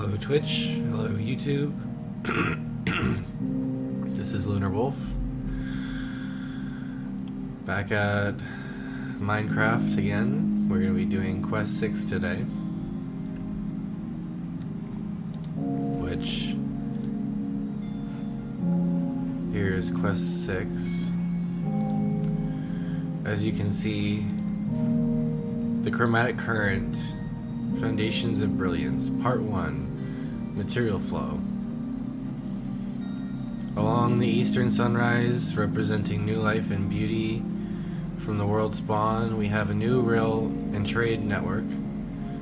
Hello Twitch, hello YouTube. This is Lunar Wolf. Back at Minecraft again. We're going to be doing Quest 6 today. Which, here's Quest 6. As you can see, the Chromatic Current, Foundations of Brilliance, Part 1, Material Flow. Along the eastern sunrise, representing new life and beauty from the world spawn, we have a new rail and trade network.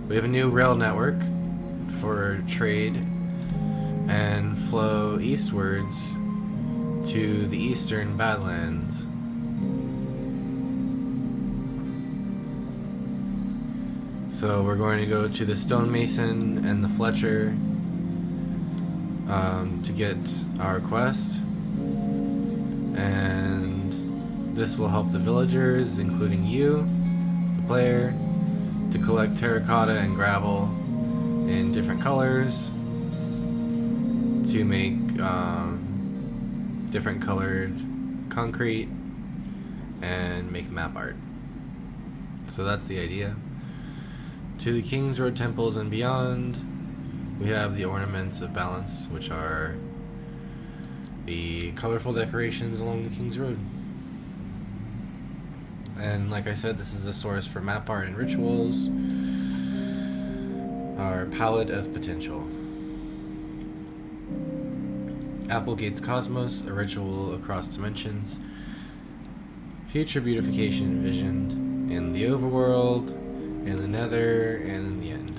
We have a new rail network for trade and flow eastwards to the eastern badlands. So we're going to go to the stonemason and the Fletcher to get our quest, and this will help the villagers, including you, the player, to collect terracotta and gravel in different colors to make different colored concrete and make map art. So that's the idea. To the King's Road temples and beyond, we have the ornaments of balance, which are the colorful decorations along the King's Road. And like I said, this is the source for map art and rituals, our palette of potential. Applegate's Cosmos, a ritual across dimensions, future beautification envisioned in the overworld, in the Nether, and in the end.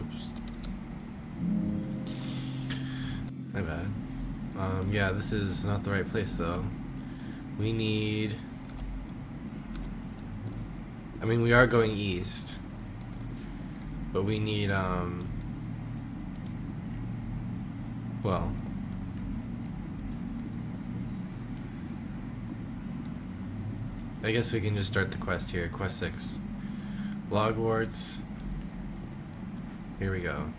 Oops. My bad. Yeah, this is not the right place though. We need... I mean, we are going east, but we need, well, I guess we can just start the quest here. Quest 6. Logwarts. Here we go.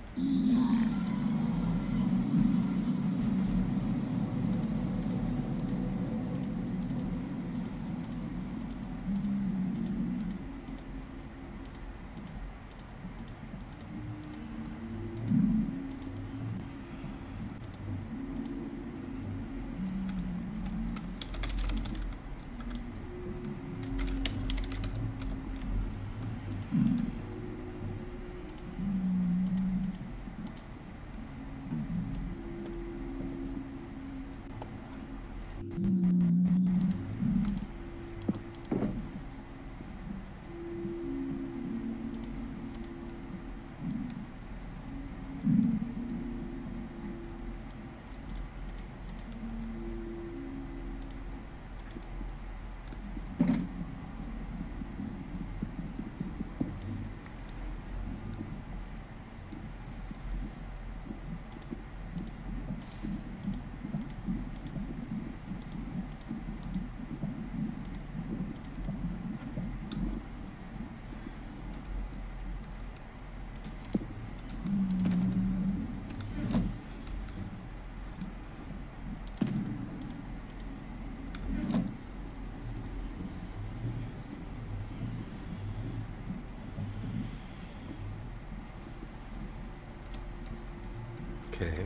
Okay.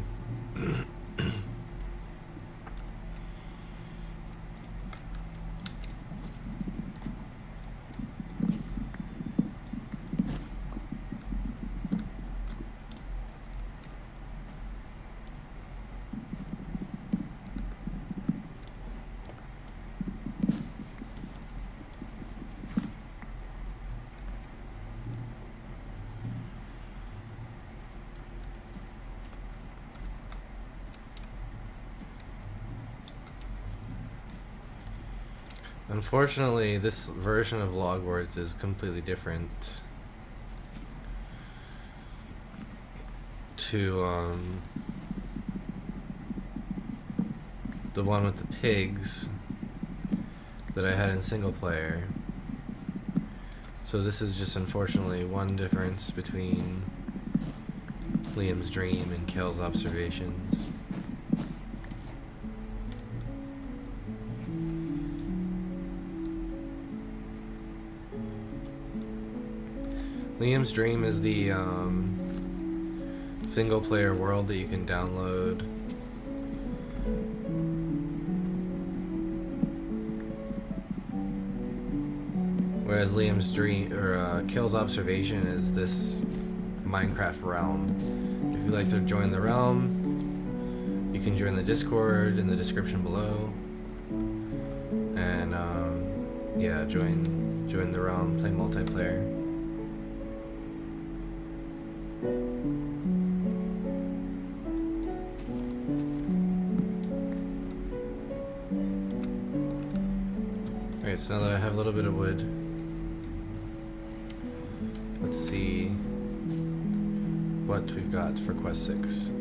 Unfortunately, this version of Logwarts is completely different to the one with the pigs that I had in single player. So this is just unfortunately one difference between Liam's dream and Kel's observations. Liam's dream is the single player world that you can download. Whereas Liam's dream, or Kel's observation, is this Minecraft realm. If you'd like to join the realm, you can join the Discord in the description below. And yeah, join the realm, play multiplayer. Alright, so now that I have a little bit of wood, let's see what we've got for quest 6.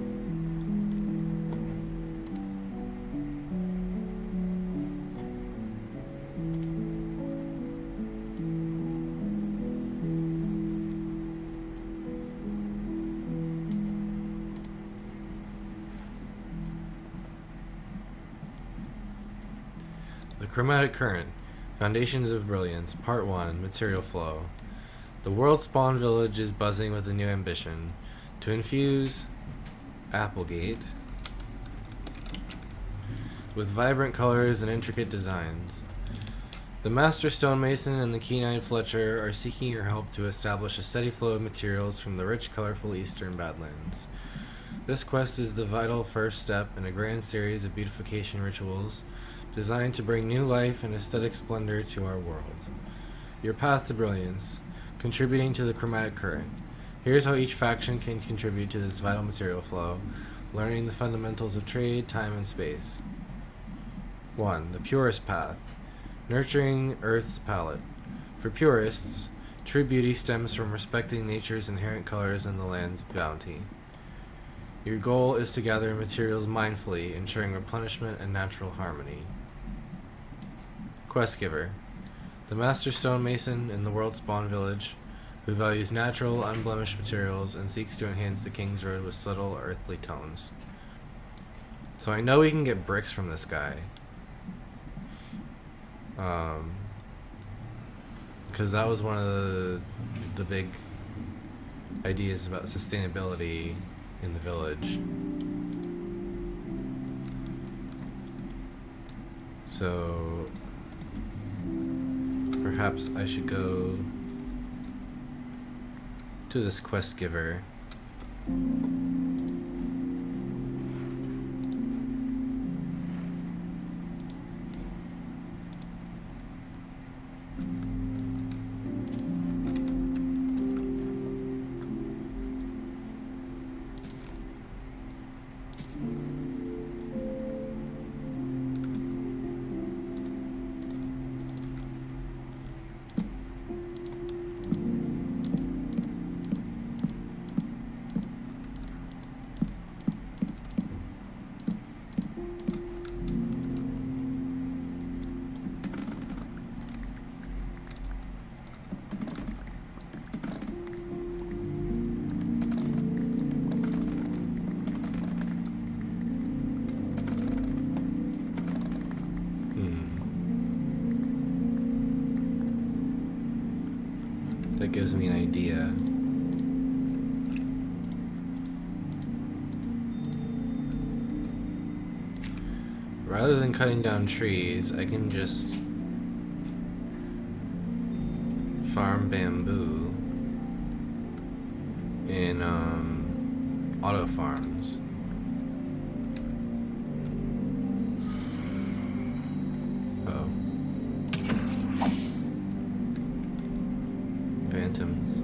The Chromatic Current, Foundations of Brilliance, Part 1, Material Flow. The world spawn village is buzzing with a new ambition to infuse Applegate with vibrant colors and intricate designs. The Master Stonemason and the Keen-Eyed Fletcher are seeking your help to establish a steady flow of materials from the rich, colorful eastern badlands. This quest is the vital first step in a grand series of beautification rituals designed to bring new life and aesthetic splendor to our world. Your path to brilliance, contributing to the Chromatic Current. Here's how each faction can contribute to this vital material flow, learning the fundamentals of trade, time, and space. 1. The Purist Path, nurturing Earth's palette. For purists, true beauty stems from respecting nature's inherent colors and the land's bounty. Your goal is to gather materials mindfully, ensuring replenishment and natural harmony. Quest Giver, the Master Stonemason in the World Spawn Village, who values natural, unblemished materials and seeks to enhance the King's Road with subtle, earthly tones. So I know we can get bricks from this guy. Because that was one of the big ideas about sustainability in the village. So perhaps I should go to this quest giver. That gives me an idea. Rather than cutting down trees, I can just farm bamboo in auto farms. Phantoms.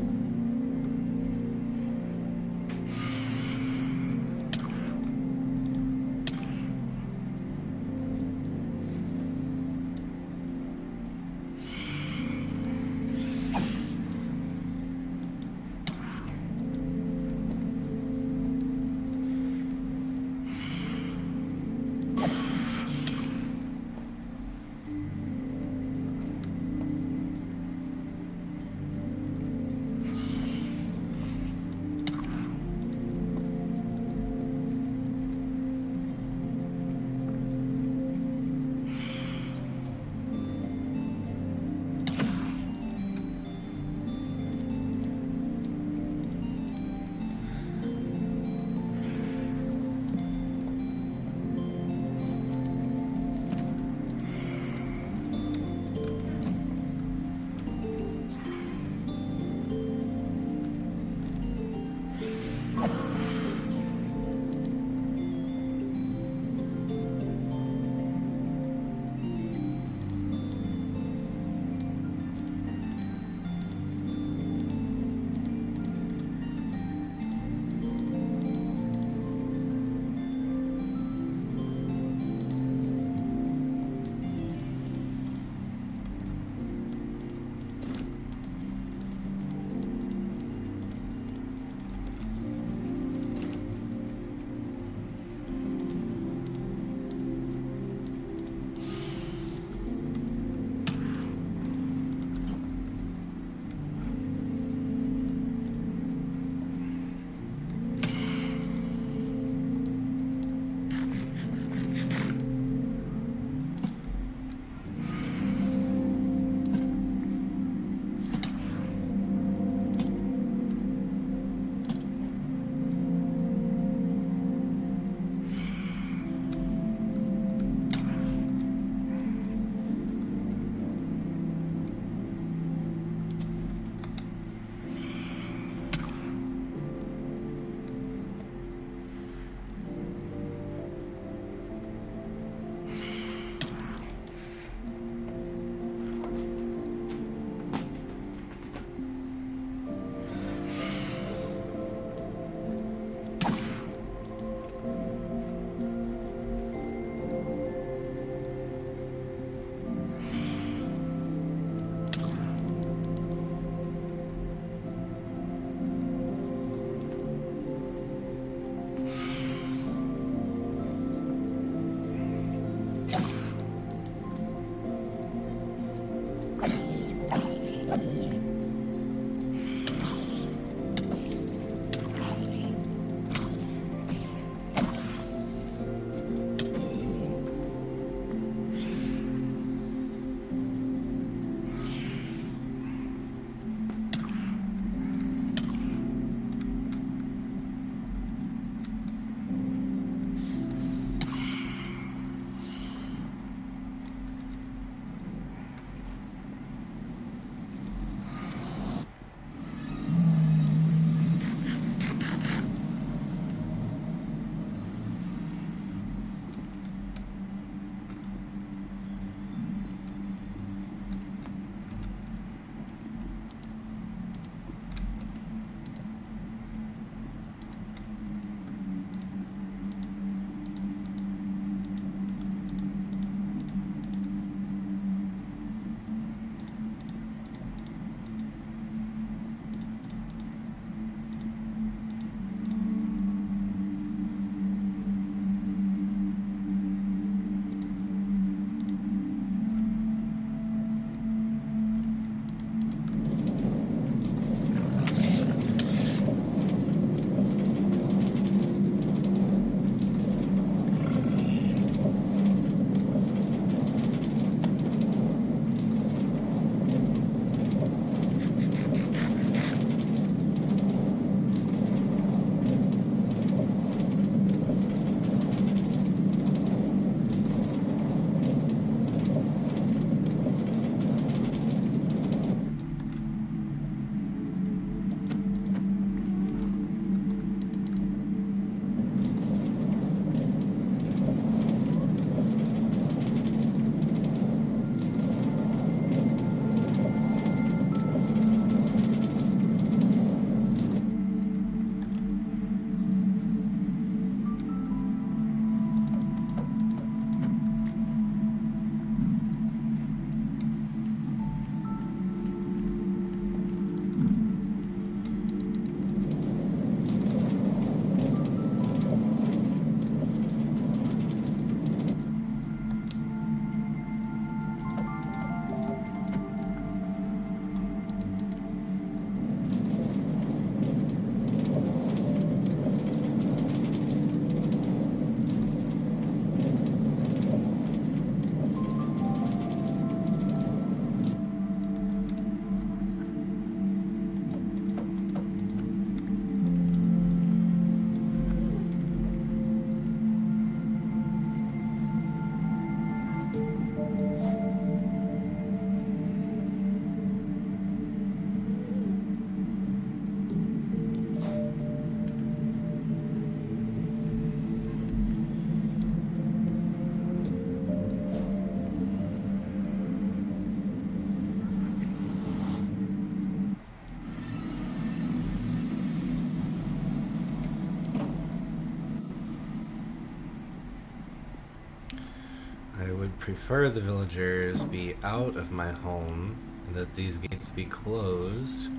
I would prefer the villagers be out of my home and that these gates be closed.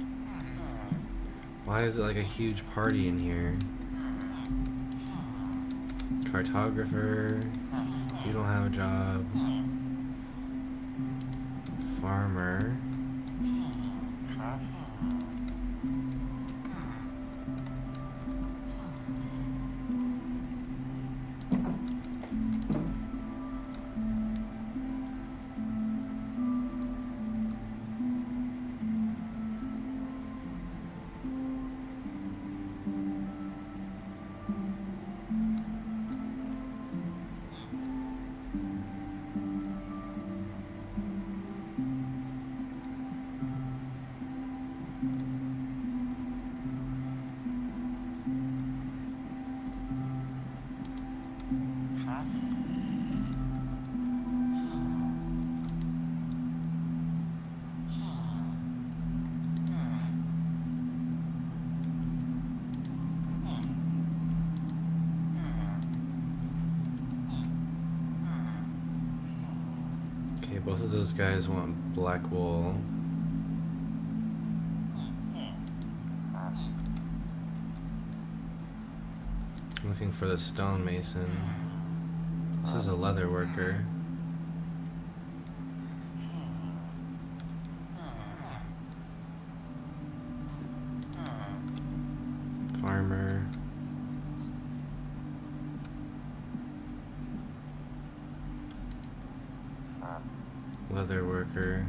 Why is it like a huge party in here? Cartographer, you don't have a job. Farmer. Okay, both of those guys want black wool. I'm looking for the stonemason. This is a leather worker. Farmer. Leather worker.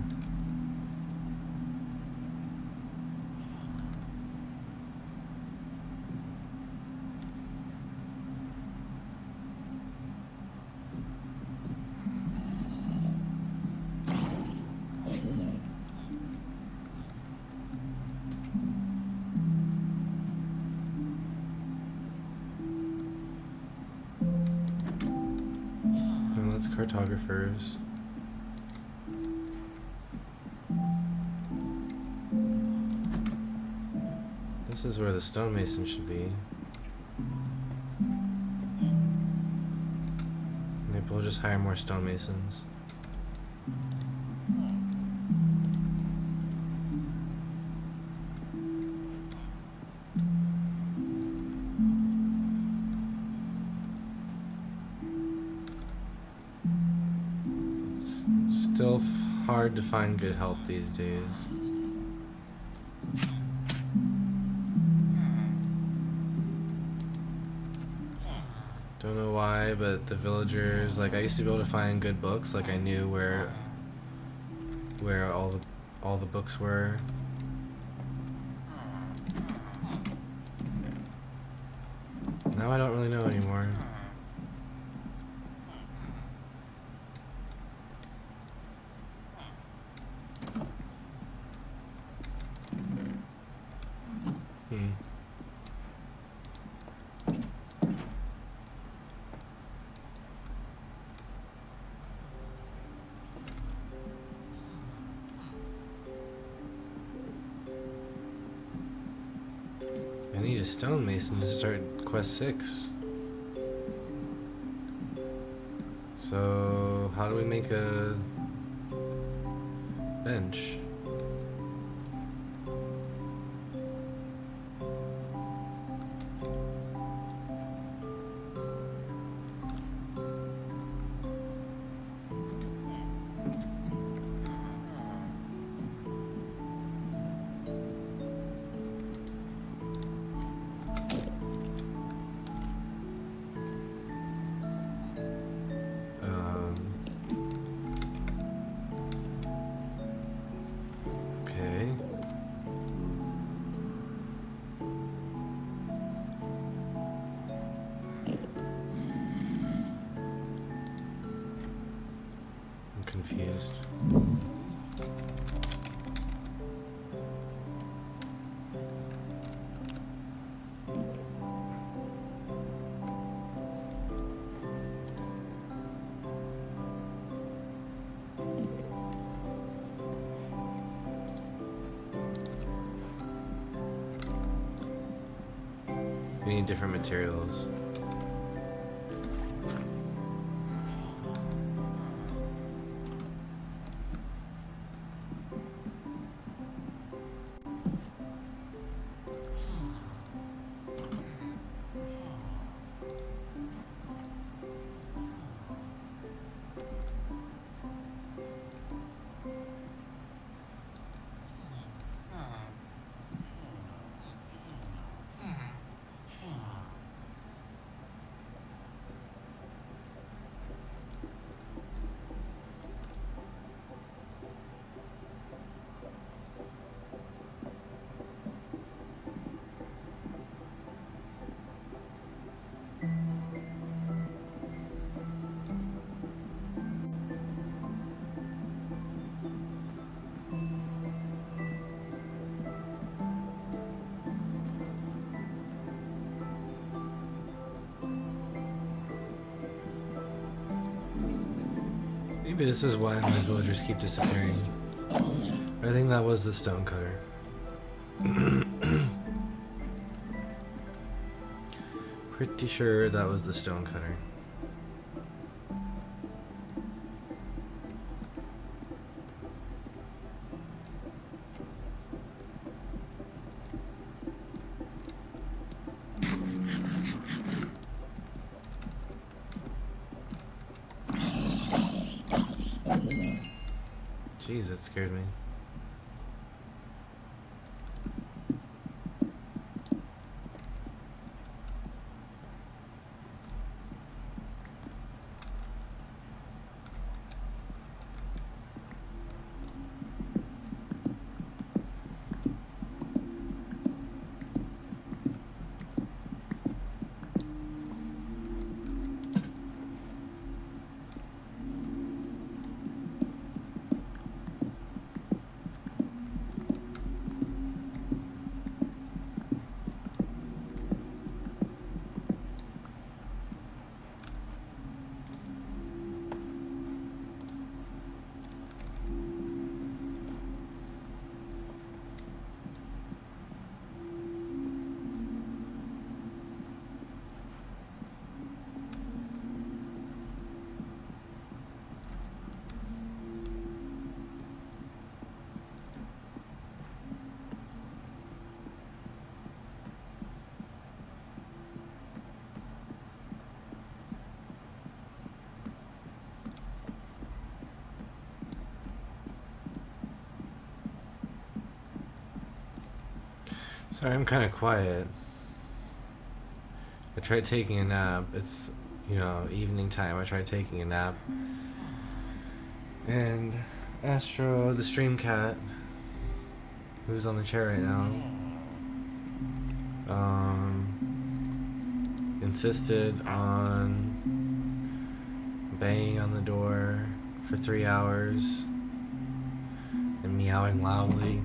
And that's cartographers. This is where the stonemason should be. Maybe we'll just hire more stonemasons. It's still hard to find good help these days. Don't know why, but the villagers, like, I used to be able to find good books, like I knew where all the books were. Now I don't really know anymore. I need a stonemason to start quest 6. So how do we make a bench? Okay. I'm confused. We need different materials. Maybe this is why my villagers keep disappearing. I think that was the stonecutter. Pretty sure that was the stonecutter. Jeez, that scared me. Sorry, I'm kind of quiet. I tried taking a nap. It's, you know, evening time. I tried taking a nap. And Astro, the stream cat, who's on the chair right now, insisted on banging on the door for 3 hours and meowing loudly.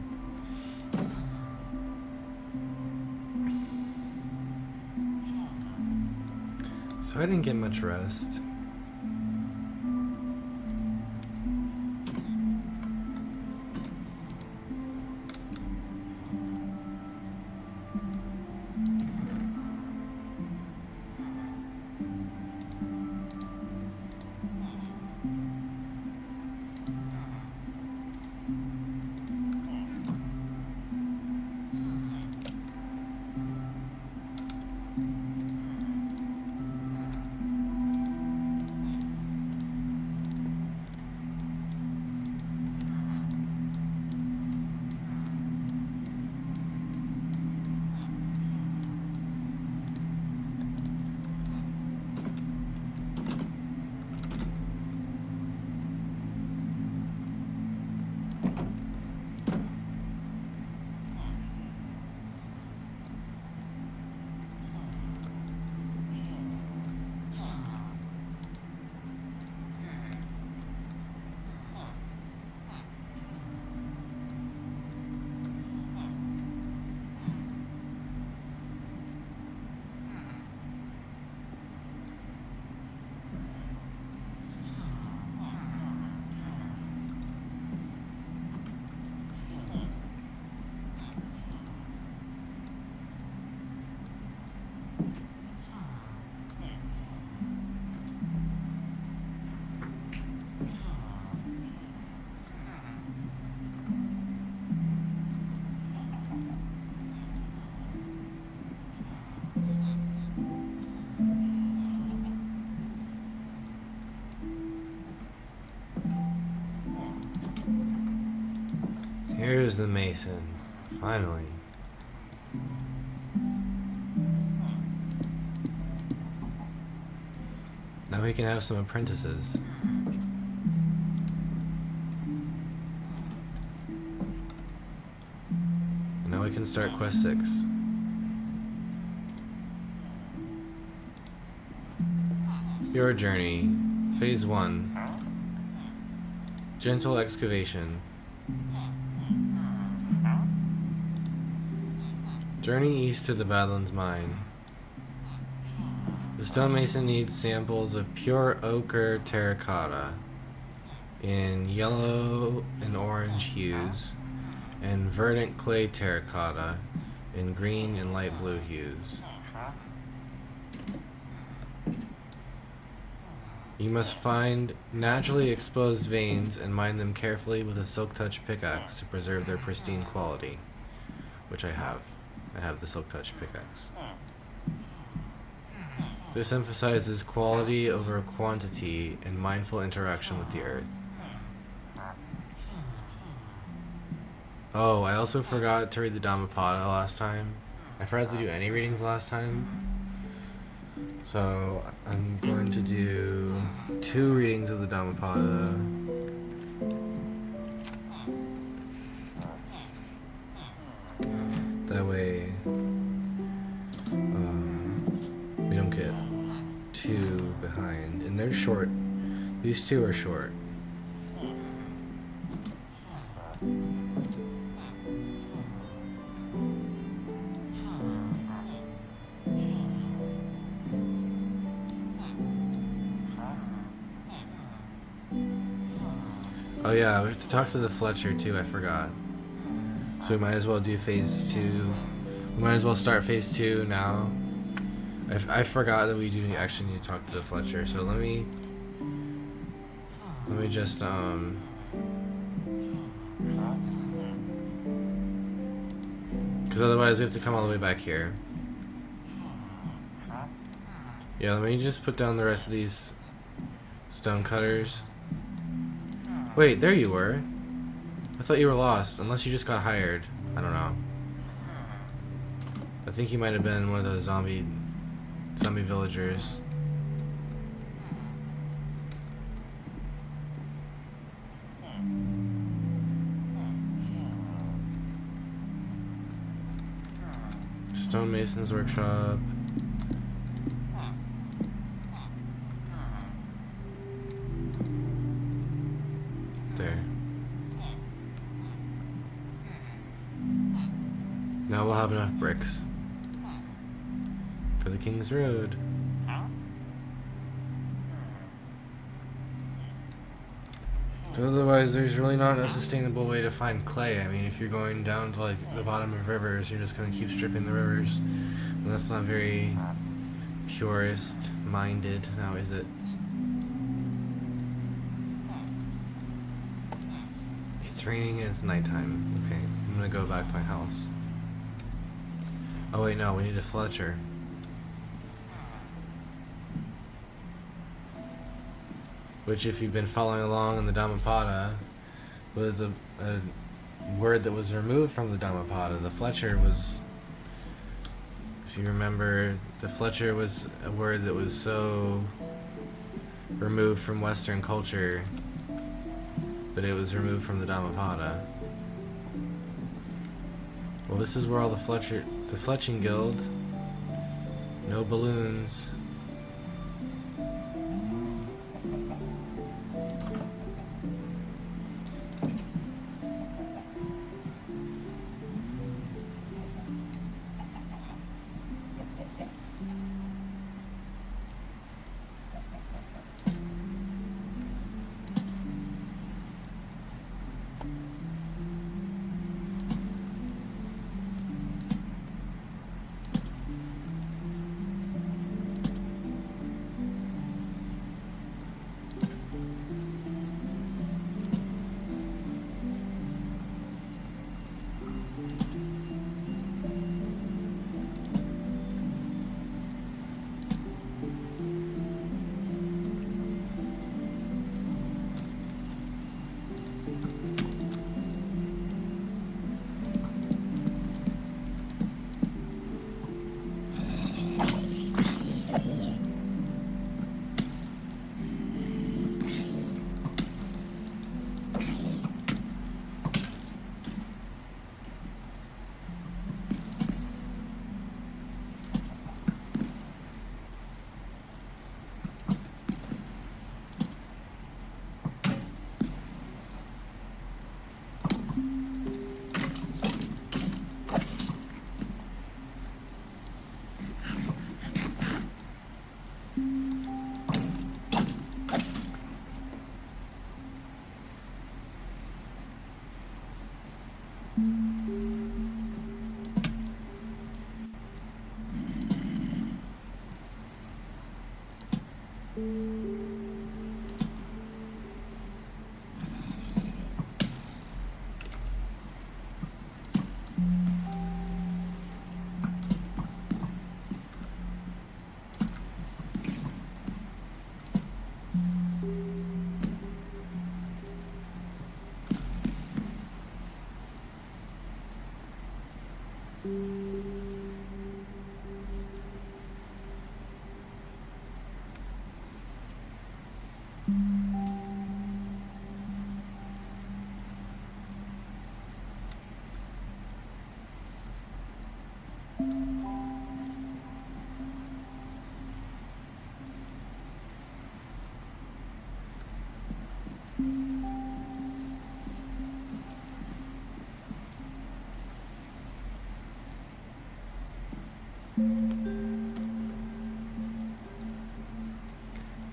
So I didn't get much rest. Here's the mason, finally. Now we can have some apprentices. And now we can start quest 6. Your journey, phase 1. Gentle excavation. Journey east to the Badlands mine. The stonemason needs samples of pure ochre terracotta. in yellow and orange hues, and verdant clay terracotta in green and light blue hues. You must find naturally exposed veins and mine them carefully with a silk touch pickaxe to preserve their pristine quality, which I have. I have the silk touch pickaxe. This emphasizes quality over quantity and mindful interaction with the earth. Oh, I also forgot to read the Dhammapada last time. I forgot to do any readings last time. So I'm going to do 2 readings of the Dhammapada. That way we don't get too behind. And they're short. These 2 are short. Oh yeah, we have to talk to the Fletcher too, I forgot. So we might as well do phase 2. We might as well start phase 2 now. I forgot that we do actually need to talk to the Fletcher, so let me just because otherwise we have to come all the way back here. Yeah, let me just put down the rest of these stone cutters. Wait, there you were. I thought you were lost, unless you just got hired. I don't know. I think you might have been one of those zombie villagers. Stonemason's workshop. There. Now we'll have enough bricks for the King's Road. Otherwise, there's really not a sustainable way to find clay. I mean, if you're going down to like the bottom of rivers, you're just gonna keep stripping the rivers, and that's not very purist-minded, now is it? It's raining and it's nighttime. Okay, I'm gonna go back to my house. Oh wait, no, we need a Fletcher. Which, if you've been following along in the Dhammapada, was a word that was removed from the Dhammapada. The Fletcher was, if you remember, the Fletcher was a word that was so removed from Western culture that it was removed from the Dhammapada. Well, this is where all the Fletching Guild. No balloons.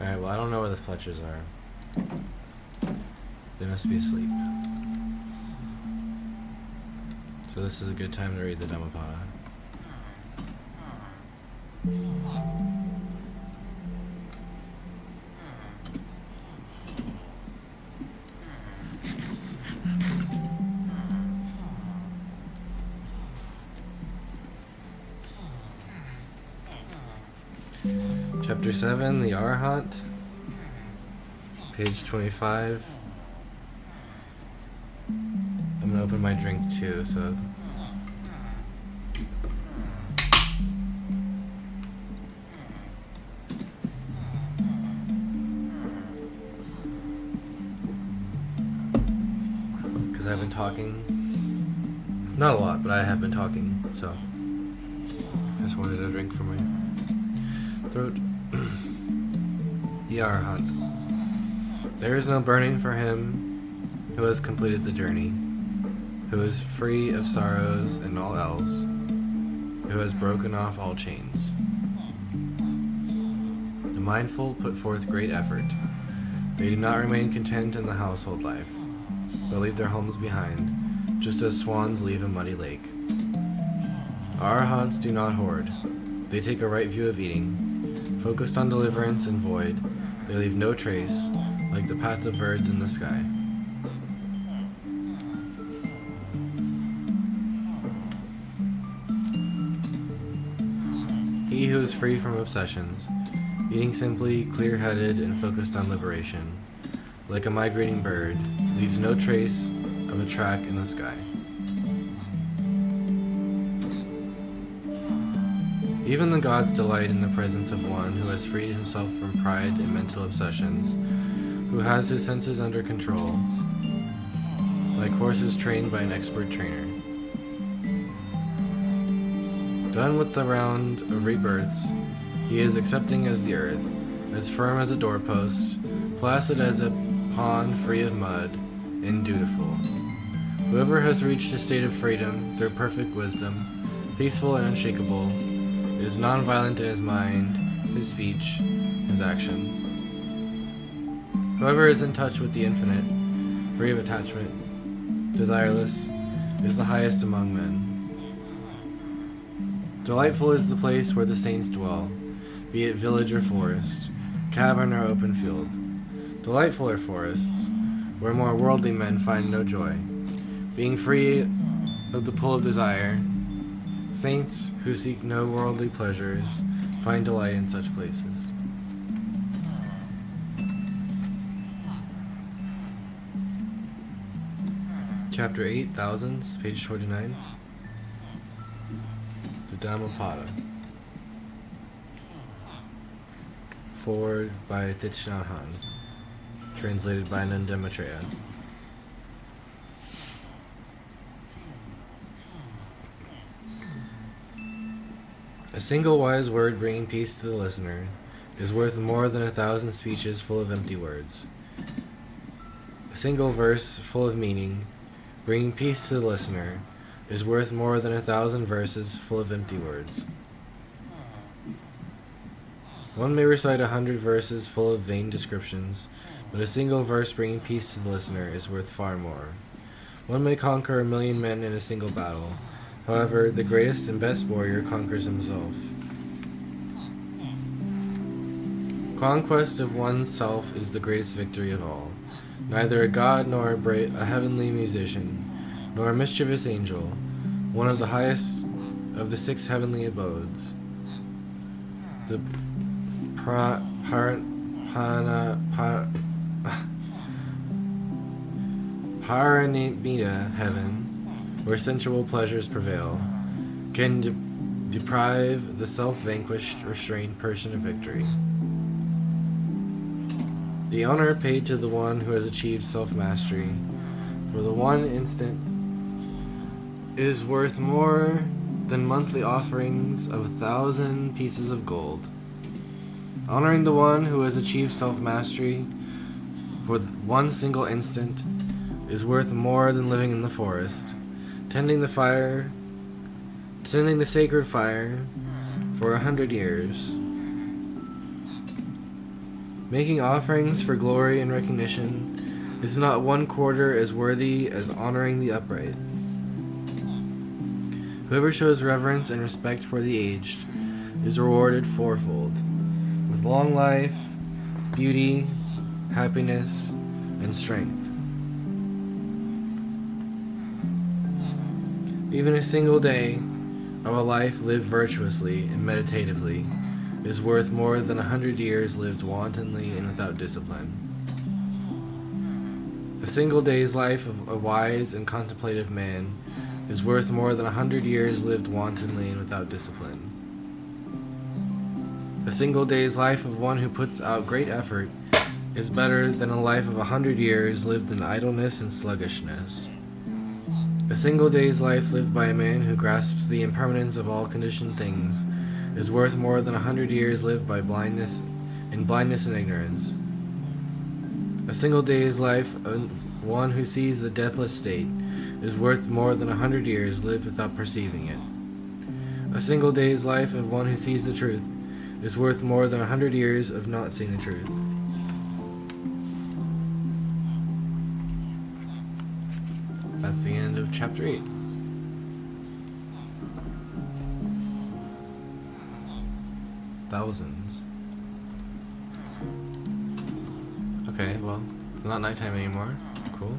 Alright, well, I don't know where the Fletchers are. They must be asleep. So this is a good time to read the Dhammapada. Chapter 7, the Arhat, page 25. I'm gonna open my drink too, so. Because I've been talking. Not a lot, but I have been talking, so. I just wanted a drink for my throat. The Arhat. There is no burning for him who has completed the journey, who is free of sorrows and all else, who has broken off all chains. The mindful put forth great effort. They do not remain content in the household life, but leave their homes behind, just as swans leave a muddy lake. Arhats do not hoard. They take a right view of eating. Focused on deliverance and void, they leave no trace, like the path of birds in the sky. He who is free from obsessions, eating simply, clear-headed, and focused on liberation, like a migrating bird, leaves no trace of a track in the sky. Even the gods delight in the presence of one who has freed himself from pride and mental obsessions, who has his senses under control, like horses trained by an expert trainer. Done with the round of rebirths, he is accepting as the earth, as firm as a doorpost, placid as a pond free of mud, and dutiful. Whoever has reached a state of freedom through perfect wisdom, peaceful and unshakable, is non-violent in his mind, his speech, his action. Whoever is in touch with the infinite, free of attachment, desireless, is the highest among men. Delightful is the place where the saints dwell, be it village or forest, cavern or open field. Delightful are forests, where more worldly men find no joy. Being free of the pull of desire, saints who seek no worldly pleasures find delight in such places. Chapter 8, Thousands, page 29. The Dhammapada. Forward by Thich Nhat Hanh. Translated by Nanda Maitreya. A single wise word bringing peace to the listener is worth more than 1,000 speeches full of empty words. A single verse full of meaning, bringing peace to the listener, is worth more than 1,000 verses full of empty words. One may recite 100 verses full of vain descriptions, but a single verse bringing peace to the listener is worth far more. One may conquer 1,000,000 men in a single battle. However, the greatest and best warrior conquers himself. Conquest of one's self is the greatest victory of all. Neither a god nor a heavenly musician, nor a mischievous angel, one of the highest of the 6 heavenly abodes, the Paranimita heaven, where sensual pleasures prevail, can deprive the self-vanquished, restrained person of victory. The honor paid to the one who has achieved self-mastery for the one instant is worth more than monthly offerings of 1,000 pieces of gold. Honoring the one who has achieved self-mastery for one single instant is worth more than living in the forest, tending the sacred fire for 100 years, making offerings for glory and recognition is not 1/4 as worthy as honoring the upright. Whoever shows reverence and respect for the aged is rewarded fourfold, with long life, beauty, happiness, and strength. Even a single day of a life lived virtuously and meditatively is worth more than 100 years lived wantonly and without discipline. A single day's life of a wise and contemplative man is worth more than 100 years lived wantonly and without discipline. A single day's life of one who puts out great effort is better than a life of 100 years lived in idleness and sluggishness. A single day's life lived by a man who grasps the impermanence of all conditioned things is worth more than 100 years lived by blindness and ignorance. A single day's life of one who sees the deathless state is worth more than 100 years lived without perceiving it. A single day's life of one who sees the truth is worth more than 100 years of not seeing the truth. That's the end of chapter 8. Thousands. Okay, well, it's not nighttime anymore. Cool.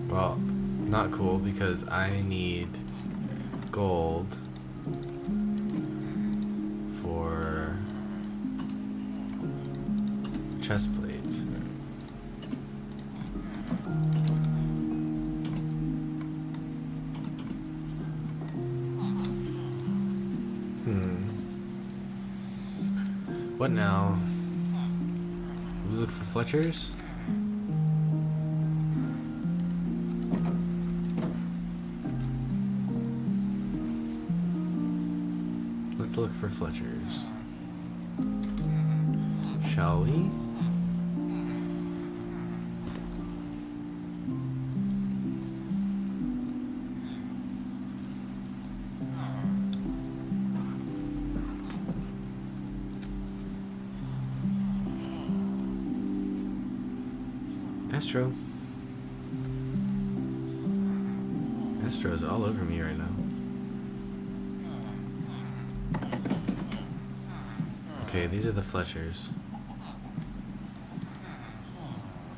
Well, not cool because I need gold for chest plates. What now? We look for Fletchers? Let's look for Fletchers. Shall we? Astro. Astro's all over me right now. Okay, these are the Fletchers.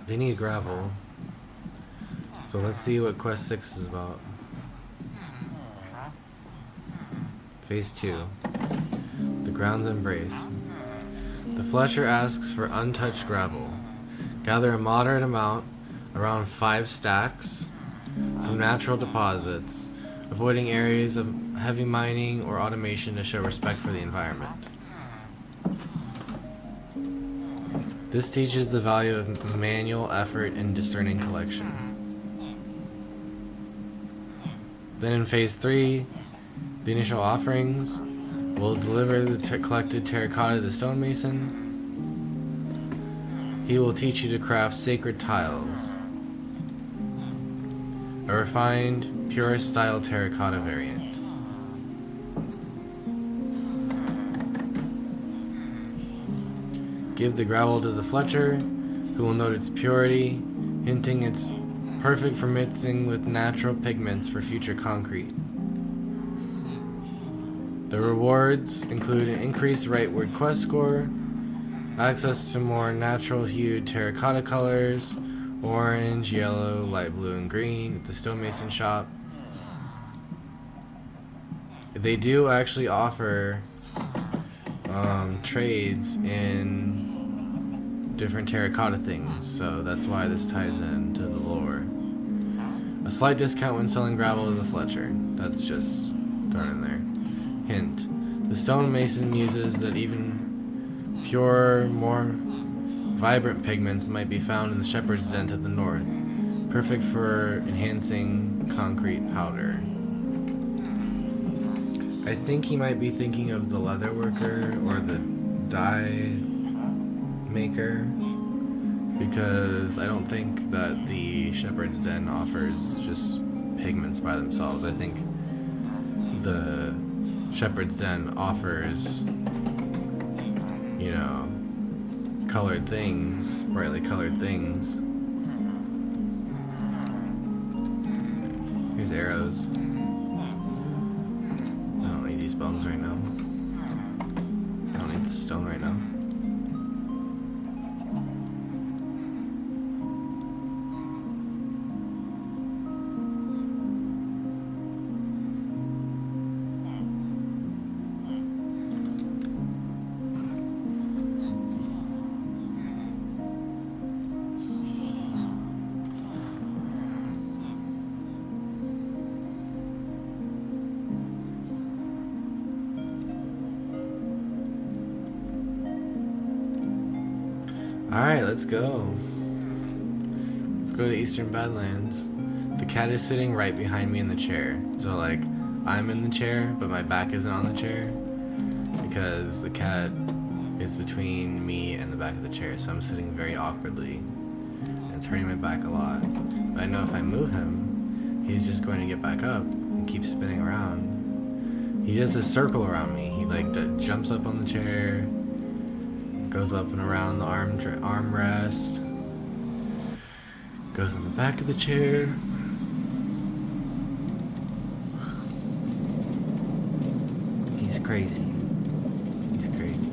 They need gravel. So let's see what quest 6 is about. Phase 2. The ground's embrace. The Fletcher asks for untouched gravel. Gather a moderate amount, around 5 stacks, from natural deposits, avoiding areas of heavy mining or automation to show respect for the environment. This teaches the value of manual effort and discerning collection. Then in phase 3, the initial offerings, will deliver the collected terracotta to the stonemason. He will teach you to craft sacred tiles, a refined, purist style terracotta variant. Give the gravel to the Fletcher, who will note its purity, hinting it's perfect for mixing with natural pigments for future concrete. The rewards include an increased rightward quest score, access to more natural hued terracotta colors, orange, yellow, light blue, and green at the stonemason shop. They do actually offer trades in different terracotta things, so that's why this ties into the lore. A slight discount when selling gravel to the Fletcher. That's just thrown in there. Hint: the stonemason uses that even pure, more vibrant pigments might be found in the shepherd's den to the north, perfect for enhancing concrete powder. I think he might be thinking of the leather worker or the dye maker, because I don't think that the Shepherd's Den offers just pigments by themselves. I think the Shepherd's Den offers, you know, colored things, brightly colored things. Here's arrows. I don't need these bones right now. I don't need the stone right now. Alright, let's go. Let's go to the Eastern Badlands. The cat is sitting right behind me in the chair. So, like, I'm in the chair, but my back isn't on the chair. Because the cat is between me and the back of the chair. So I'm sitting very awkwardly. And it's hurting my back a lot. But I know if I move him, he's just going to get back up and keep spinning around. He does a circle around me. He, like, jumps up on the chair, goes up and around the armrest, goes on the back of the chair. He's crazy. He's crazy.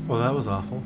Well, that was awful.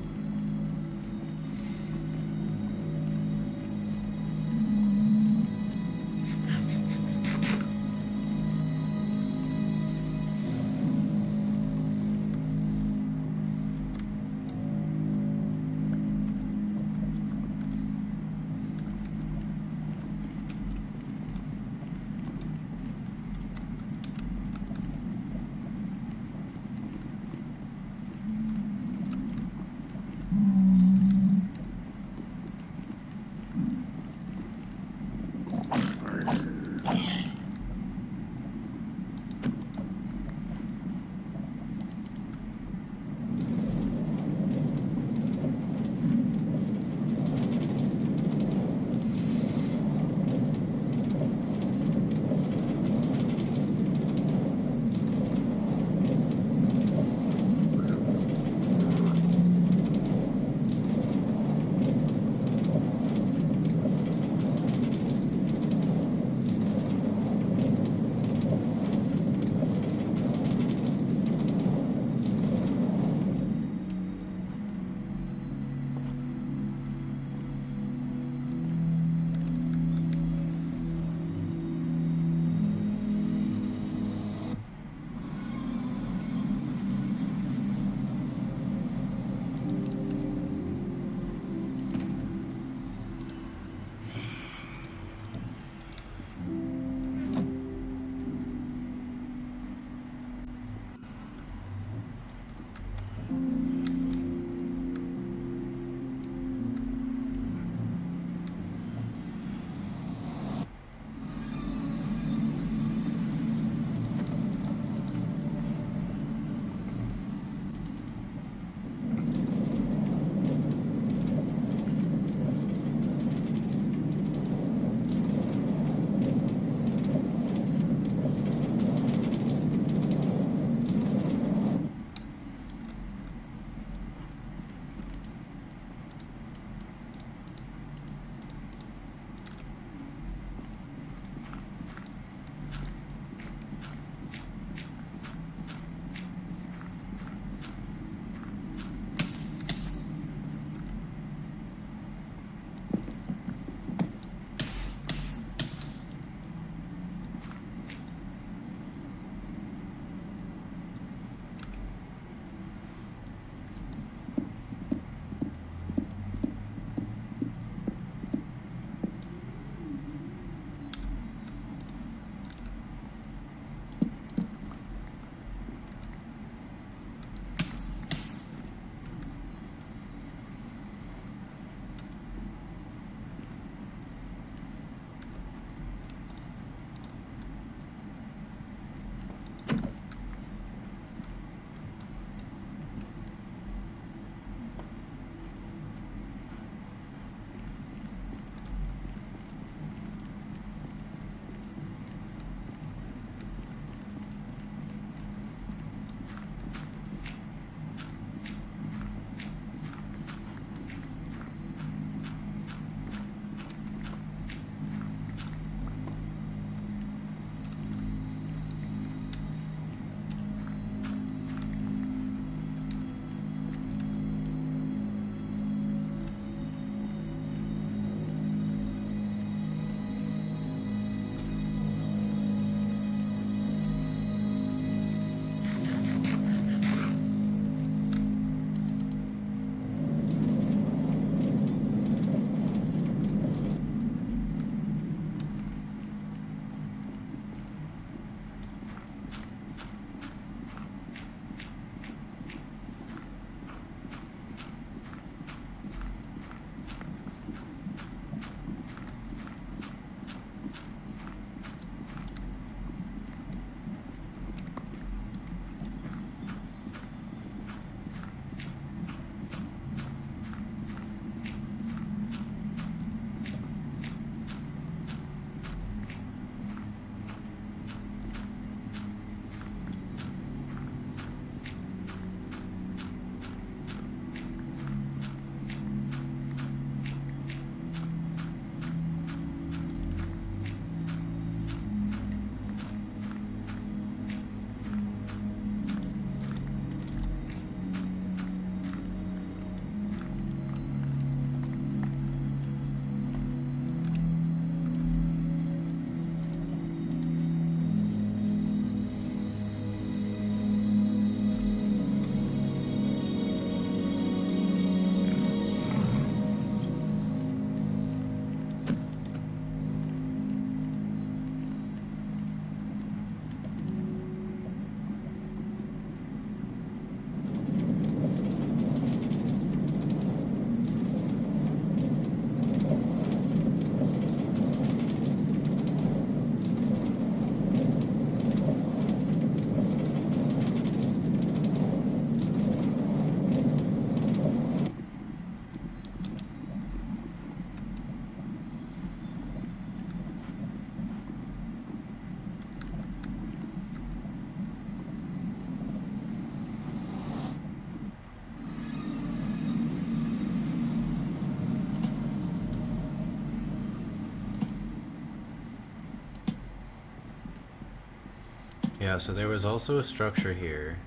Yeah, so there was also a structure here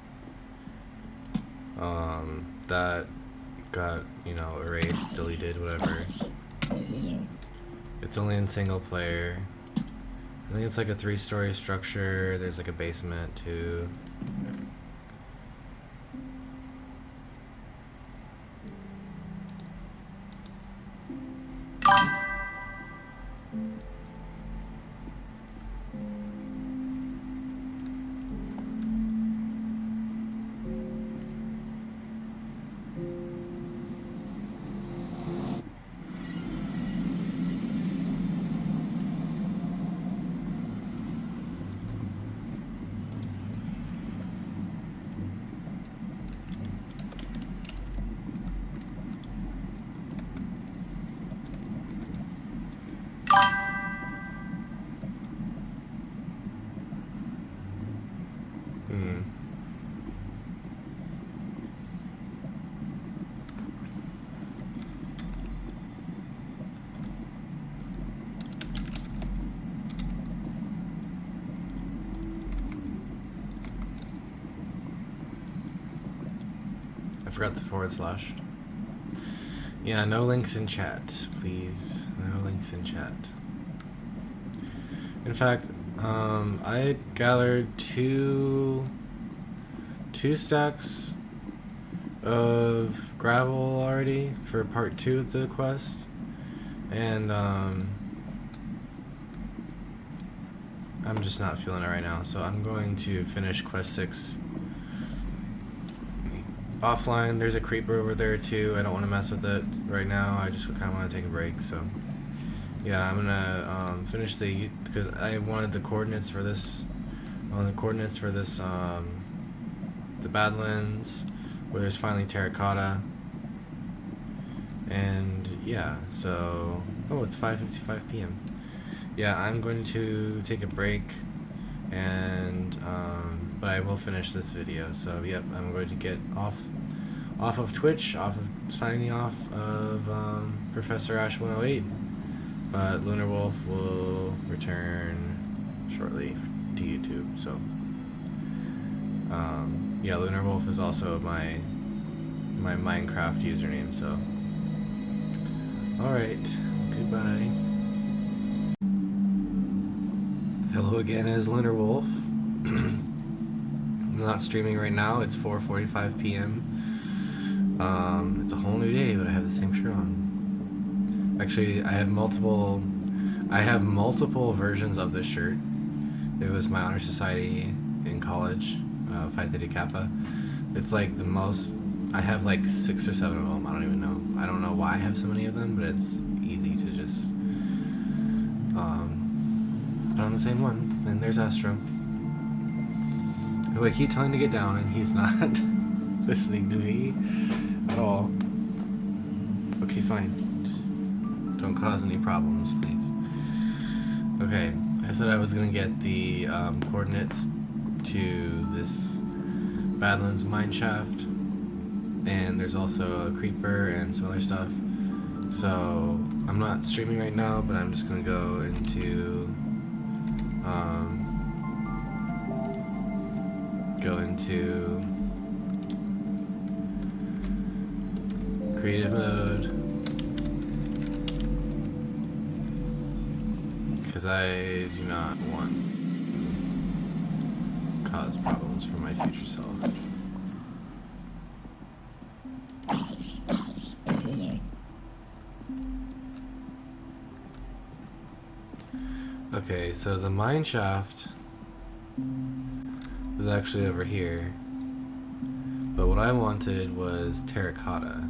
that got, you know, erased, deleted, whatever. It's only in single player. I think it's like a 3-story structure. There's like a basement too. I forgot the /. Yeah, no links in chat, please. No links in chat. In fact, I gathered two stacks of gravel already for part 2 of the quest, and I'm just not feeling it right now, so I'm going to finish quest 6 offline. There's a creeper over there too. I don't want to mess with it right now. I just kind of want to take a break. So yeah, I'm gonna finish because I wanted the coordinates for this. The badlands, where there's finally terracotta. And yeah, so it's 5:55 p.m. Yeah, I'm going to take a break, and but I will finish this video. So yep, I'm going to get off of Twitch, signing off of Professor Ash 108. But Lunar Wolf will return shortly to YouTube. So yeah, Lunar Wolf is also my Minecraft username. So all right, goodbye. Hello again, as Lunar Wolf. I'm not streaming right now. It's 4:45 p.m. It's a whole new day, but I have the same shirt on. Actually, I have multiple versions of this shirt. It was my honor society in college, Phi Theta Kappa. It's like the most. I have like 6 or 7 of them. I don't even know. I don't know why I have so many of them, but it's easy to just put on the same one. And there's Astro, who I keep telling to get down, and he's not listening to me at all. Okay, fine. Just don't cause any problems, please. Okay, I said I was gonna get the coordinates to this Badlands mine shaft, and there's also a creeper and some other stuff. So I'm not streaming right now, but I'm just gonna go into creative mode, because I do not want to cause problems for my future self. Okay, so the mine shaft is actually over here, but what I wanted was terracotta.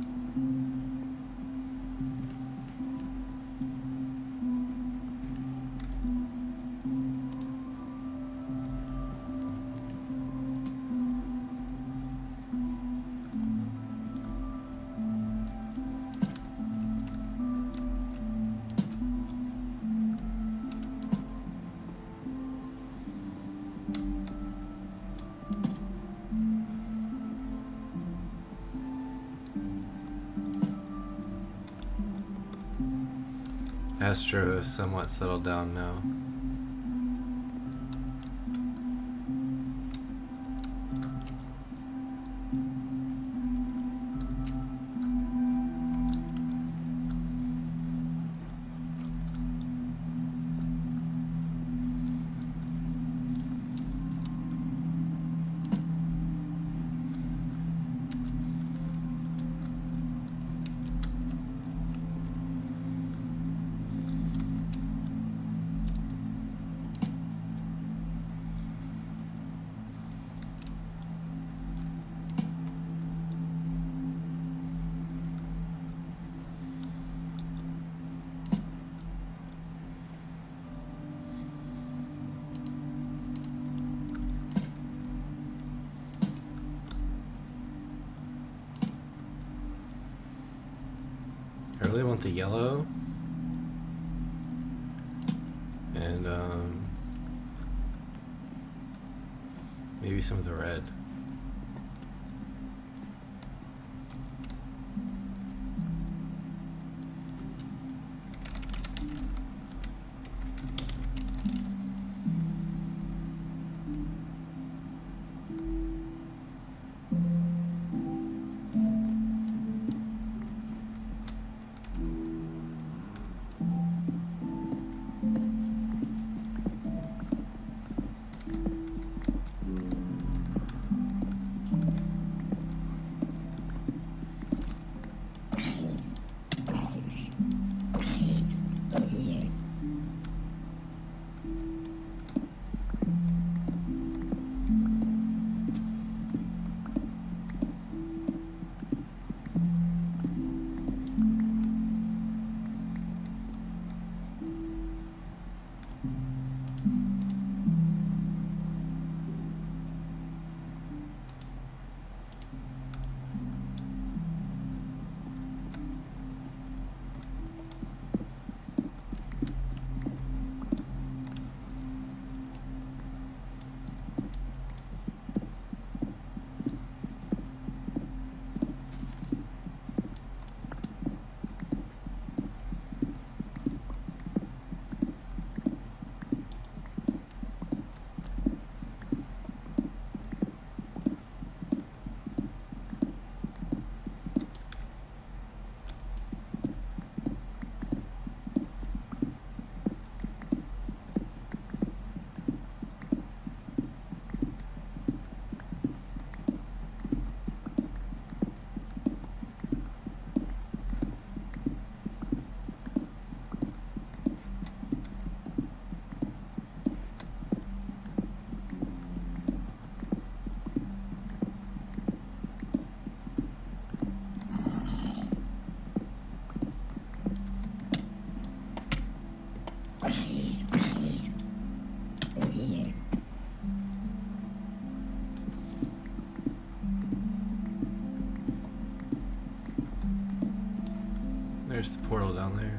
Astro is somewhat settled down now. I really want the yellow. And maybe some of the red. There's the portal down there.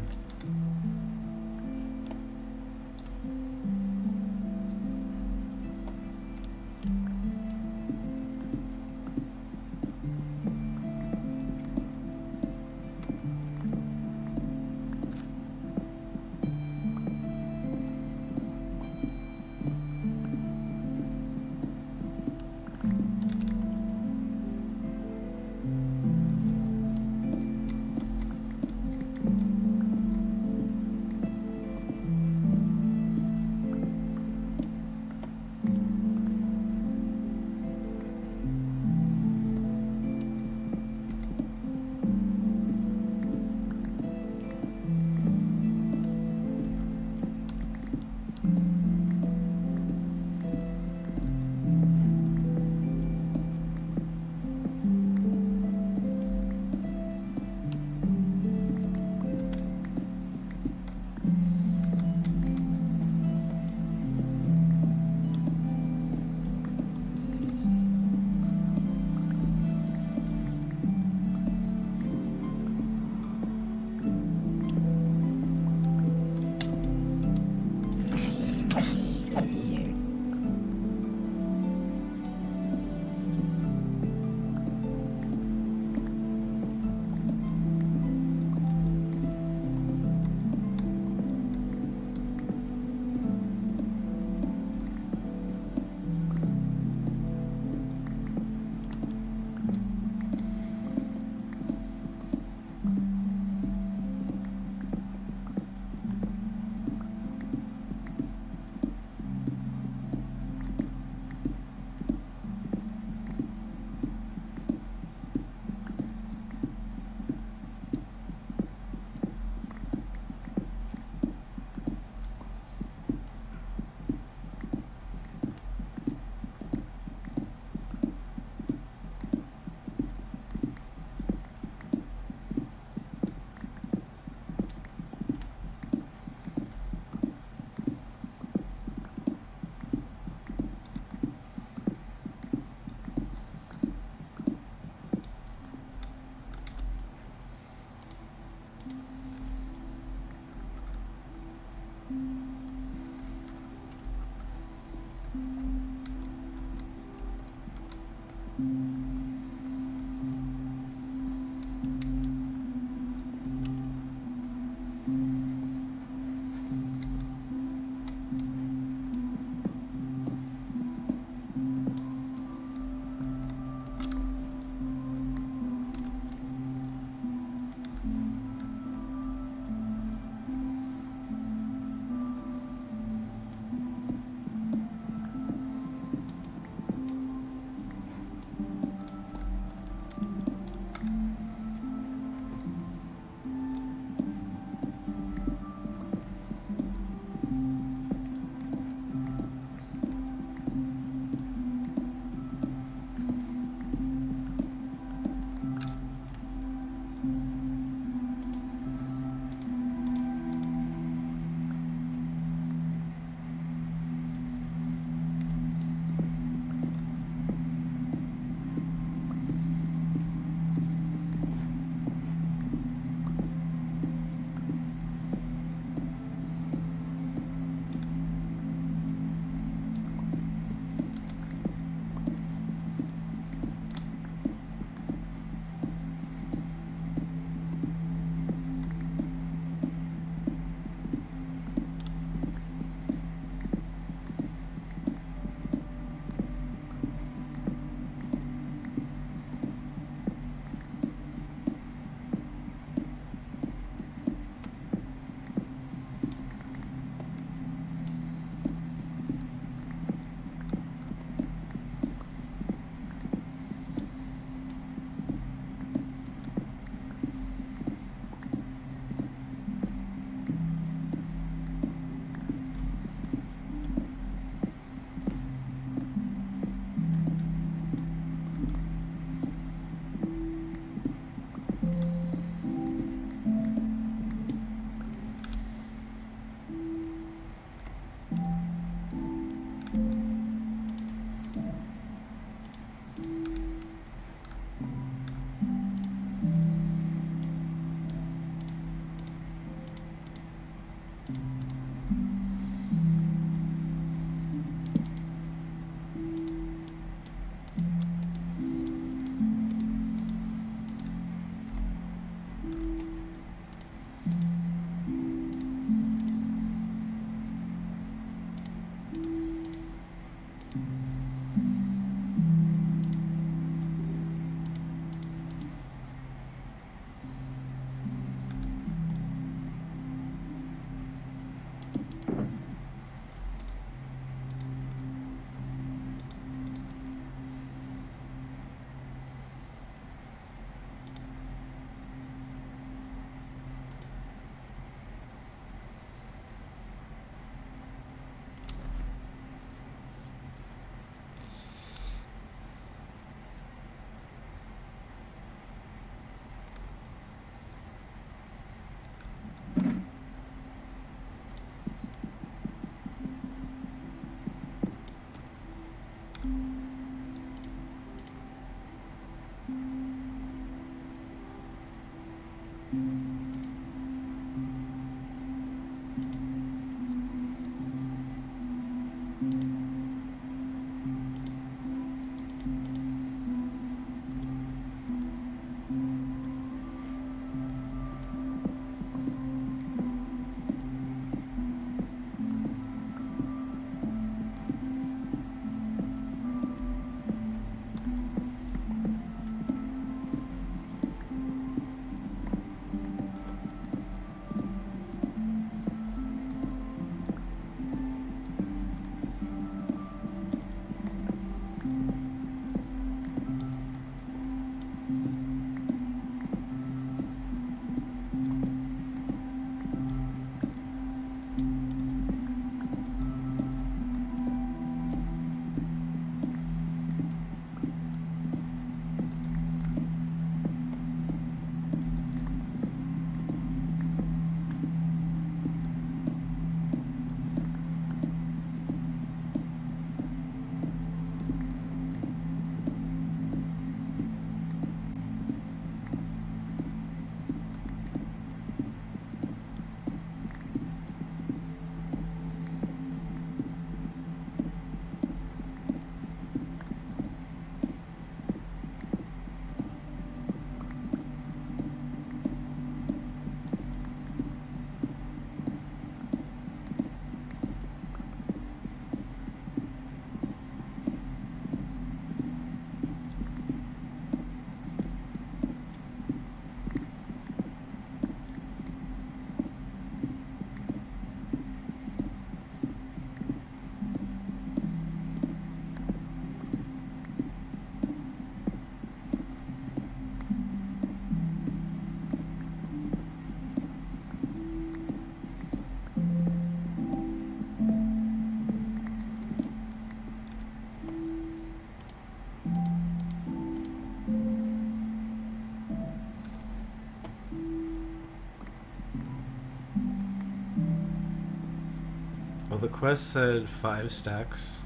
Well, the quest said 5 stacks.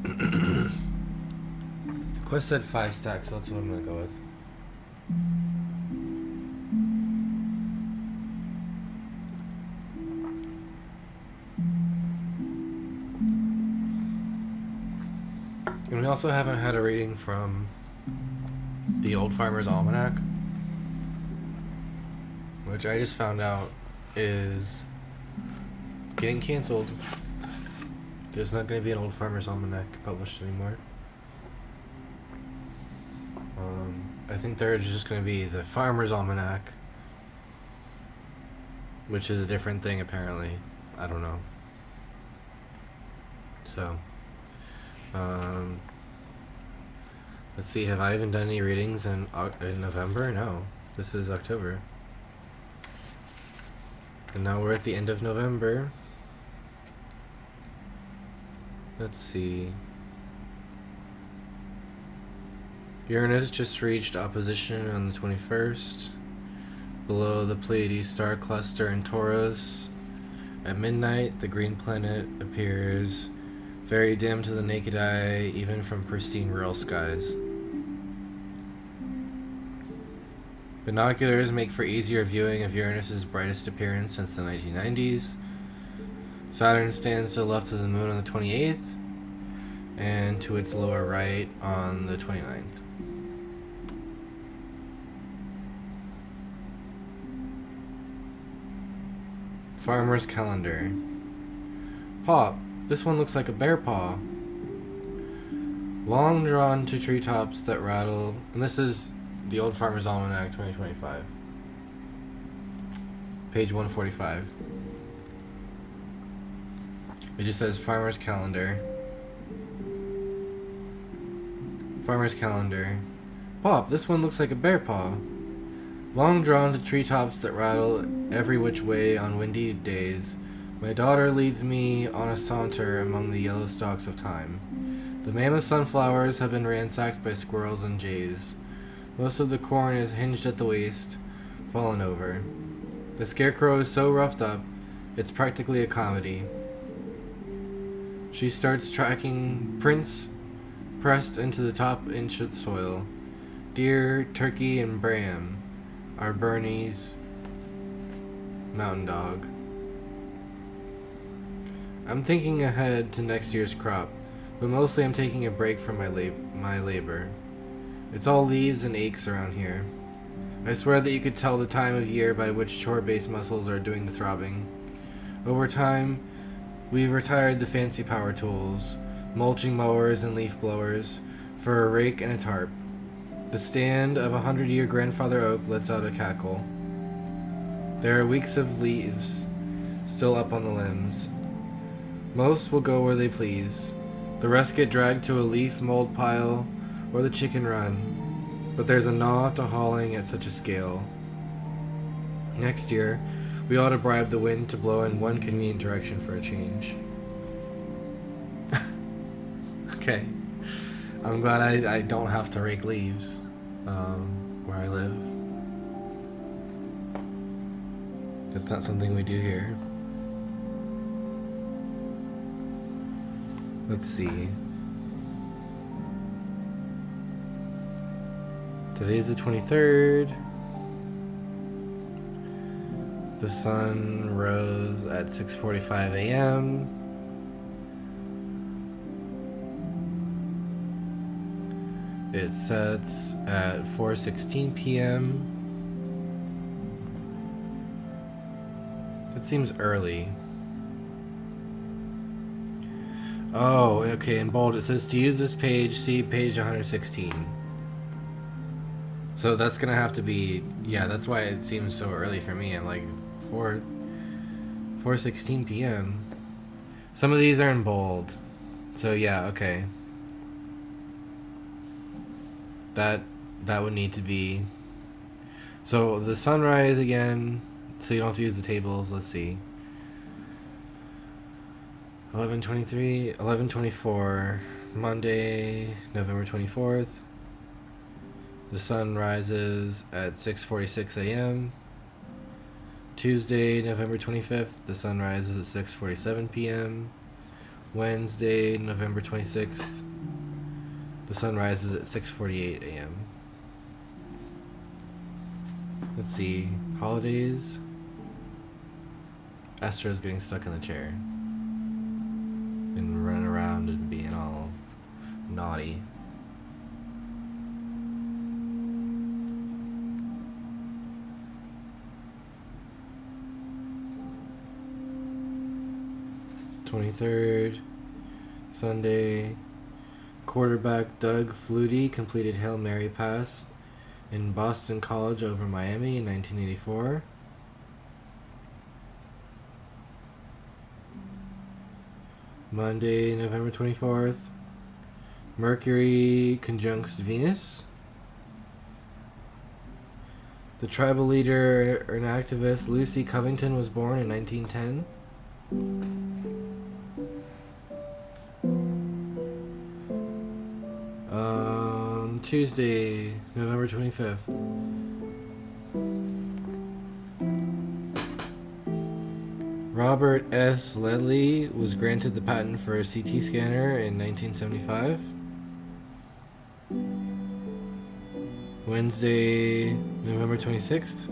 The quest said 5 stacks, so that's what I'm gonna go with. And we also haven't had a reading from the Old Farmer's Almanac, which I just found out is getting canceled. There's not going to be an Old Farmer's Almanac published anymore. I think there's just going to be the Farmer's Almanac, which is a different thing apparently. I don't know. So, let's see, have I even done any readings in November? No, this is October. And now we're at the end of November. Let's see. Uranus just reached opposition on the 21st, below the Pleiades star cluster in Taurus. At midnight, the green planet appears very dim to the naked eye, even from pristine rural skies. Binoculars make for easier viewing of Uranus's brightest appearance since the 1990s. Saturn stands to the left of the moon on the 28th, and to its lower right on the 29th. Farmer's Calendar. Pop, this one looks like a bear paw. Long drawn to treetops that rattle, and this is the Old Farmer's Almanac 2025. Page 145. It just says Farmer's Calendar. Farmer's Calendar. Pop, this one looks like a bear paw. Long drawn to treetops that rattle every which way on windy days, my daughter leads me on a saunter among the yellow stalks of time. The mammoth sunflowers have been ransacked by squirrels and jays. Most of the corn is hinged at the waist, fallen over. The scarecrow is so roughed up, it's practically a comedy. She starts tracking prints pressed into the top inch of the soil. Deer, turkey, and bram. our Bernese mountain dog. I'm thinking ahead to next year's crop, but mostly I'm taking a break from my labor. It's all leaves and aches around here. I swear that you could tell the time of year by which chore-based muscles are doing the throbbing. Over time, we've retired the fancy power tools, mulching mowers and leaf blowers, for a rake and a tarp. The stand of 100-year grandfather oak lets out a cackle. There are weeks of leaves still up on the limbs. Most will go where they please. The rest get dragged to a leaf mold pile or the chicken run. But there's a gnaw to hauling at such a scale. Next year, we ought to bribe the wind to blow in one convenient direction for a change. Okay. I'm glad I don't have to rake leaves where I live. That's not something we do here. Let's see. Today's the 23rd. The sun rose at 6:45 a.m. It sets at 4:16 p.m. That seems early. Oh, okay, in bold it says to use this page, see page 116. So that's gonna have to be, yeah, that's why it seems so early for me. I'm like, 4:16 p.m. Some of these are in bold. So yeah, okay. That would need to be. So the sunrise again, so you don't have to use the tables. Let's see. 11:23, 11:24, Monday, November 24th. The sun rises at 6:46 a.m. Tuesday, November 25th, the sun rises at 6:47 p.m. Wednesday, November 26th, the sun rises at 6:48 a.m. Let's see. Holidays. Astra's getting stuck in the chair. And running around and being all naughty. '23rd, Sunday. Quarterback Doug Flutie completed Hail Mary pass in Boston College over Miami in 1984. Monday, November 24th. Mercury conjuncts Venus. The tribal leader and activist Lucy Covington was born in 1910. Tuesday, November 25th. Robert S. Ledley was granted the patent for a CT scanner in 1975. Wednesday, November 26th.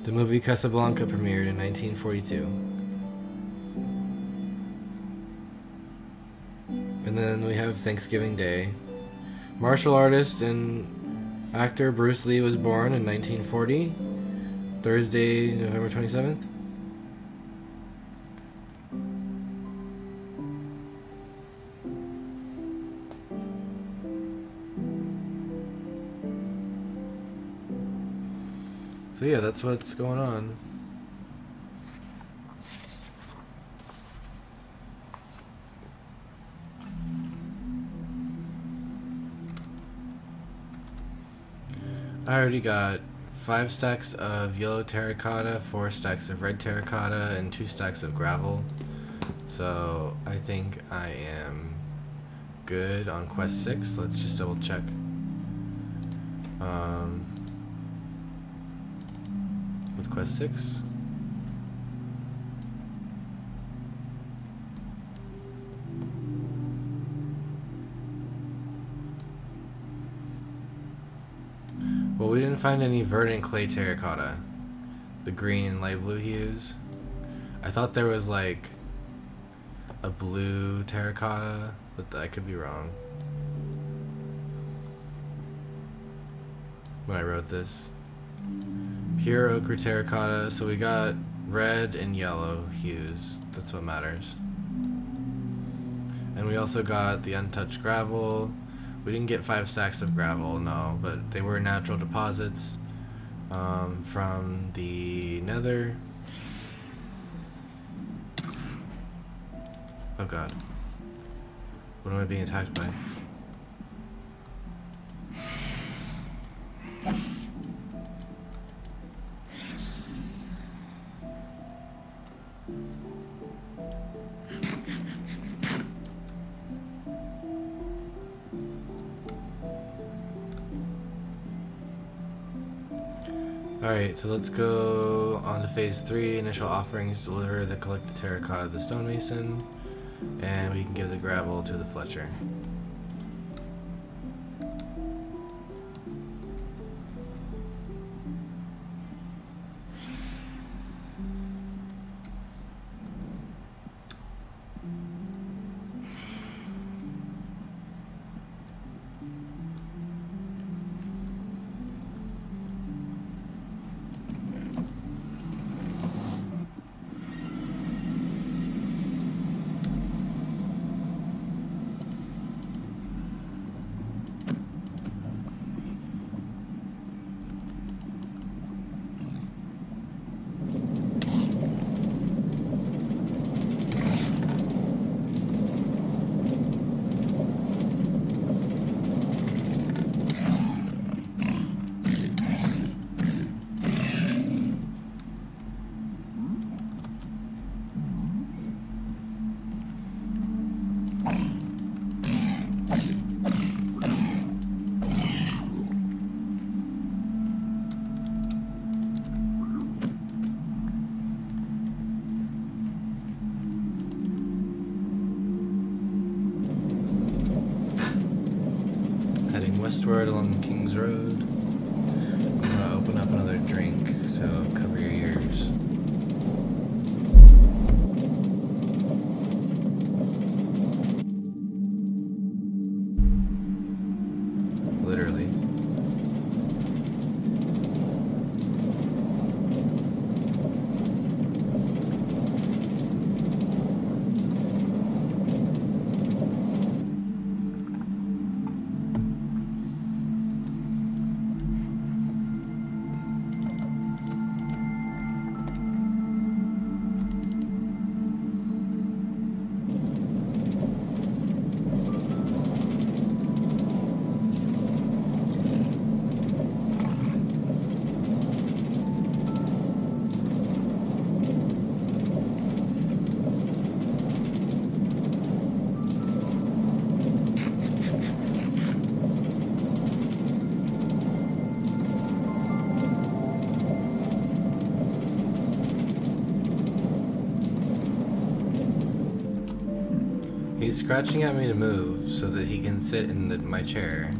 The movie Casablanca premiered in 1942. And then we have Thanksgiving Day. Martial artist and actor Bruce Lee was born in 1940, Thursday, November 27th. So yeah, that's what's going on. I already got 5 stacks of yellow terracotta, 4 stacks of red terracotta, and 2 stacks of gravel. So I think I am good on quest 6. Let's just double check. With quest 6. Well, we didn't didn't find any verdant clay terracotta. The green and light blue hues. I thought there was like a blue terracotta, but I could be wrong when I wrote this. Pure ochre terracotta, so we got red and yellow hues. That's what matters. And we also got the untouched gravel. We didn't get 5 stacks of gravel, no, but they were natural deposits from the Nether. Oh god. What am I being attacked by? Alright, so let's go on to phase 3. Initial offerings, deliver the collected terracotta to the stonemason, and we can give the gravel to the Fletcher. Westward along King's Road. I'm gonna open up another drink, so cover your ears. Literally. He's scratching at me to move so that he can sit in my chair.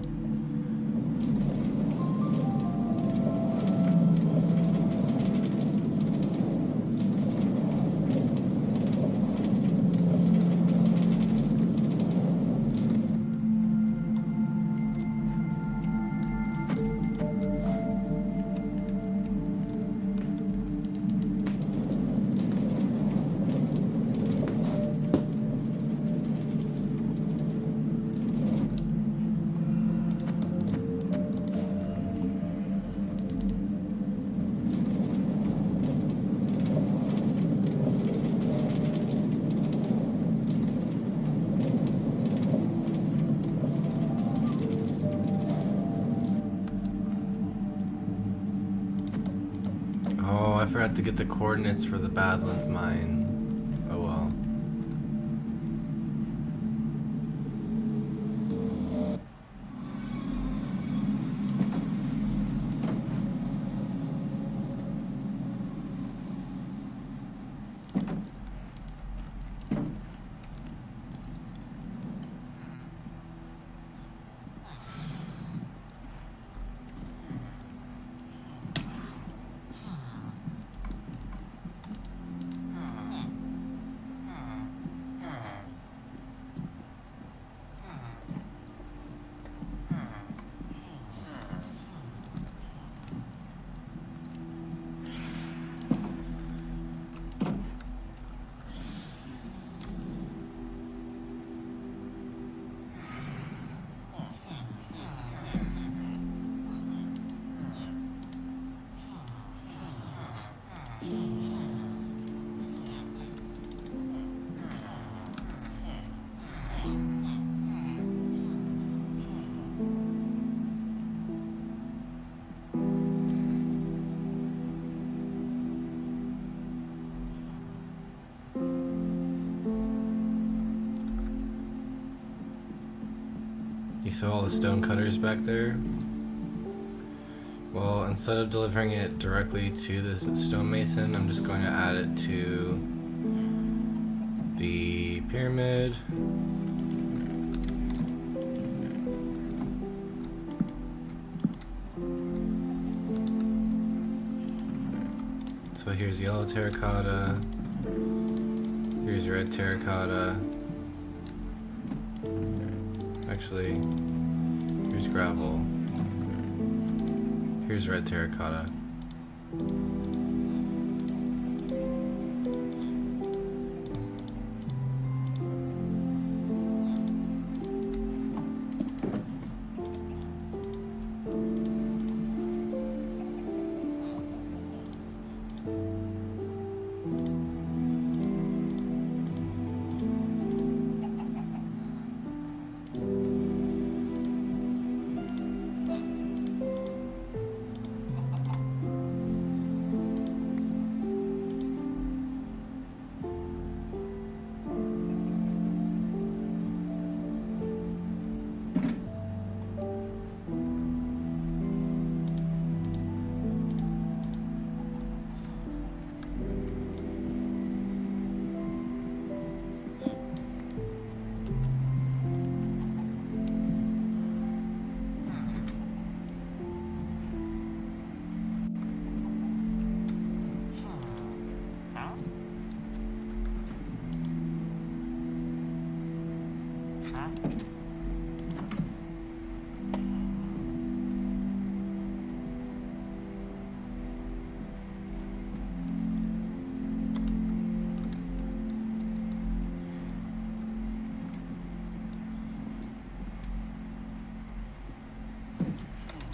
Oh, I forgot to get the coordinates for the Badlands mine. Oh well. You saw all the stone cutters back there? Well, instead of delivering it directly to the stonemason, I'm just going to add it to the pyramid. So here's yellow terracotta, here's red terracotta. Actually, here's gravel. Here's red terracotta.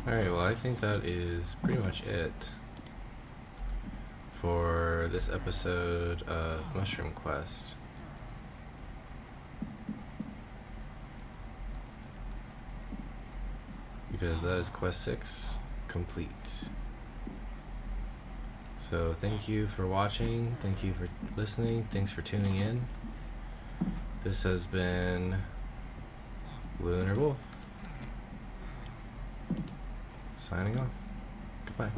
Alright, well, I think that is pretty much it for this episode of Mushroom Quest. Because that is Quest 6 complete. So thank you for watching, thank you for listening, thanks for tuning in. This has been Lunar Wolf, signing off. Goodbye.